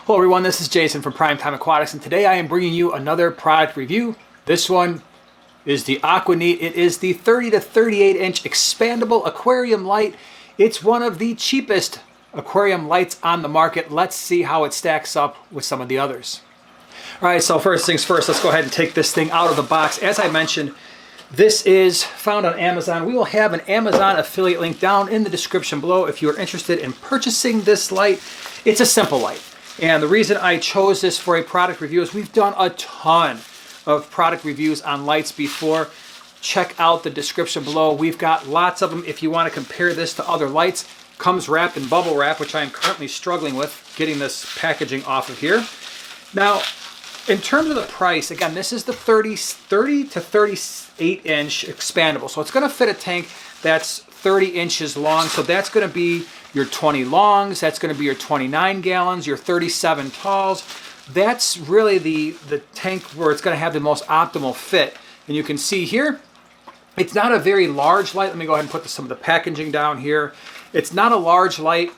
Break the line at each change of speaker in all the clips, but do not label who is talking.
Hello everyone, this is Jason from Primetime Aquatics, and today I am bringing you another product review. This one is the Aquaneat. It is the 30 to 38 inch expandable aquarium light. It's one of the cheapest aquarium lights on the market. Let's see how it stacks up with some of the others. All right, so first things first, let's go ahead and take this thing out of the box. As I mentioned, this is found on Amazon. We will have an Amazon affiliate link down in the description below if you're interested in purchasing this light. It's a simple light. And the reason I chose this for a product review is we've done a ton of product reviews on lights before. Check out the description below. We've got lots of them. If you want to compare this to other lights, comes wrapped in bubble wrap, which I am currently struggling with getting this packaging off of here. Now, in terms of the price, again, this is the 30 to 38 inch expandable. So it's going to fit a tank that's 30 inches long. So that's going to be your 20 longs, that's going to be your 29 gallons, your 37 talls. That's really the tank where it's going to have the most optimal fit. And you can see here, it's not a very large light. Let me go ahead and put some of the packaging down here. It's not a large light.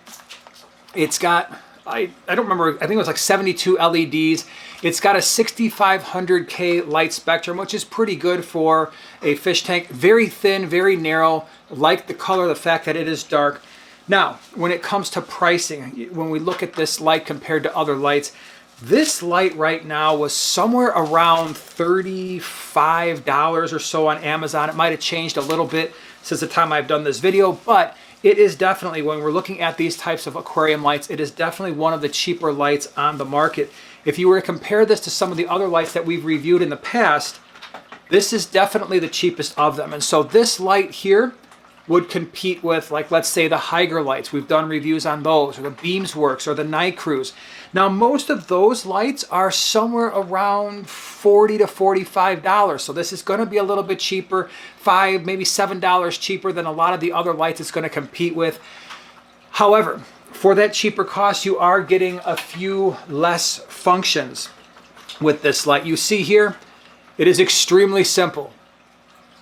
It's got, I don't remember, I think it was like 72 LEDs. It's got a 6500K light spectrum, which is pretty good for a fish tank. Very thin, very narrow. Like the color, the fact that it is dark. Now, when it comes to pricing, when we look at this light compared to other lights, this light right now was somewhere around $35 or so on Amazon. It might have changed a little bit since the time I've done this video, but it is definitely, when we're looking at these types of aquarium lights, it is definitely one of the cheaper lights on the market. If you were to compare this to some of the other lights that we've reviewed in the past, this is definitely the cheapest of them. And so this light here would compete with, like, let's say the Hygger lights. We've done reviews on those, or the Beamsworks, or the Night Cruise. Now, most of those lights are somewhere around $40 to $45. So this is going to be a little bit cheaper, $5, maybe $7 cheaper than a lot of the other lights it's going to compete with. However, for that cheaper cost, you are getting a few less functions with this light. You see here, it is extremely simple.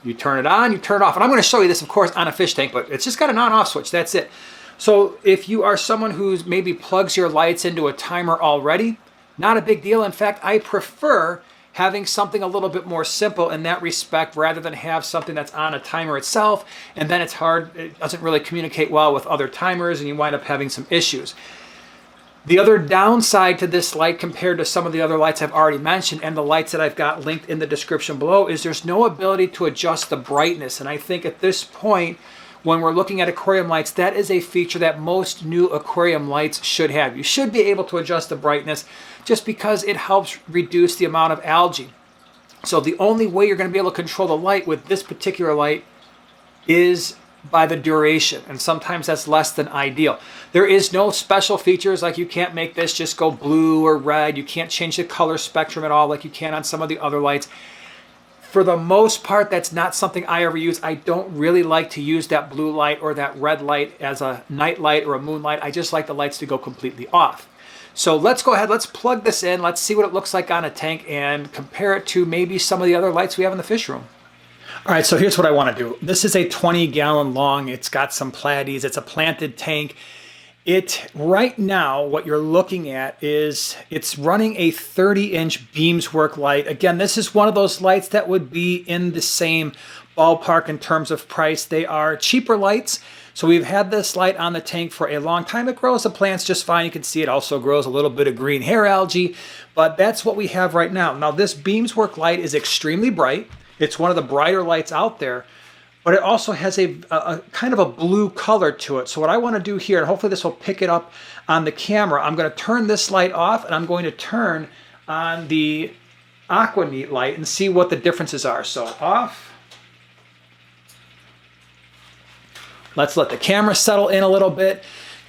You turn it on, you turn it off. And I'm going to show you this, of course, on a fish tank, but it's just got an on-off switch. That's it. So if you are someone who maybe plugs your lights into a timer already, not a big deal. In fact, I prefer having something a little bit more simple in that respect rather than have something that's on a timer itself, and then it's hard, it doesn't really communicate well with other timers, and you wind up having some issues. The other downside to this light compared to some of the other lights I've already mentioned and the lights that I've got linked in the description below is there's no ability to adjust the brightness. And I think at this point, when we're looking at aquarium lights, that is a feature that most new aquarium lights should have. You should be able to adjust the brightness just because it helps reduce the amount of algae. So the only way you're going to be able to control the light with this particular light is by the duration, and sometimes that's less than ideal. There is no special features, like you can't make this just go blue or red. You can't change the color spectrum at all like you can on some of the other lights. For the most part, that's not something I ever use. I don't really like to use that blue light or that red light as a night light or a moonlight. I just like the lights to go completely off. So let's go ahead, let's plug this in, let's see what it looks like on a tank and compare it to maybe some of the other lights we have in the fish room. All right, so here's what I want to do. This is a 20-gallon long. It's got some platies. It's a planted tank. Right now, what you're looking at is it's running a 30-inch Beamswork light. Again, this is one of those lights that would be in the same ballpark in terms of price. They are cheaper lights. So we've had this light on the tank for a long time. It grows the plants just fine. You can see it also grows a little bit of green hair algae, but that's what we have right now. Now, this Beamswork light is extremely bright. It's one of the brighter lights out there, but it also has a kind of a blue color to it. So what I want to do here, and hopefully this will pick it up on the camera, I'm going to turn this light off and I'm going to turn on the Aquaneat light and see what the differences are. So off. Let's let the camera settle in a little bit.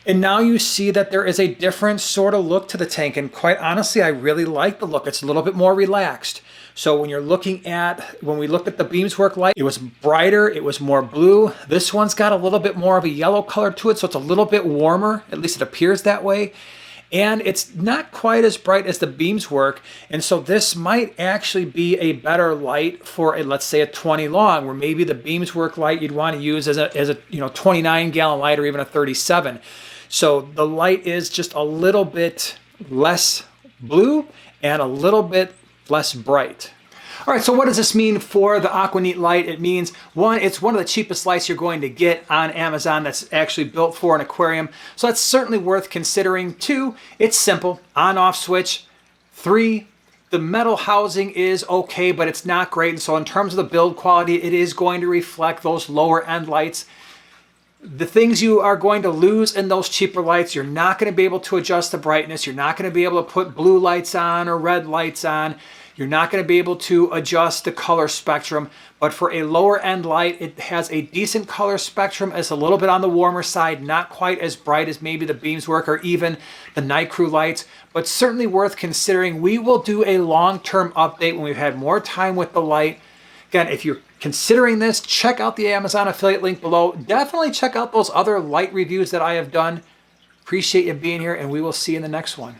And now you see that there is a different sort of look to the tank. And quite honestly, I really like the look. It's a little bit more relaxed. So when we looked at the Beamswork light, it was brighter, it was more blue. This one's got a little bit more of a yellow color to it, so it's a little bit warmer, at least it appears that way. And it's not quite as bright as the Beamswork, and so this might actually be a better light for a, let's say, a 20 long, where maybe the Beamswork light you'd want to use as a 29-gallon light or even a 37. So the light is just a little bit less blue and a little bit less bright. All right, so what does this mean for the Aquaneat light? It means, one, it's one of the cheapest lights you're going to get on Amazon that's actually built for an aquarium. So that's certainly worth considering. Two, it's simple, on-off switch. Three, the metal housing is okay, but it's not great. And so in terms of the build quality, it is going to reflect those lower end lights. The things you are going to lose in those cheaper lights, you're not going to be able to adjust the brightness. You're not going to be able to put blue lights on or red lights on. You're not going to be able to adjust the color spectrum, but for a lower end light, it has a decent color spectrum. It's a little bit on the warmer side, not quite as bright as maybe the Beams work or even the Night Crew lights, but certainly worth considering. We will do a long-term update when we've had more time with the light. Again, if you're considering this, check out the Amazon affiliate link below. Definitely check out those other light reviews that I have done. Appreciate you being here, and we will see you in the next one.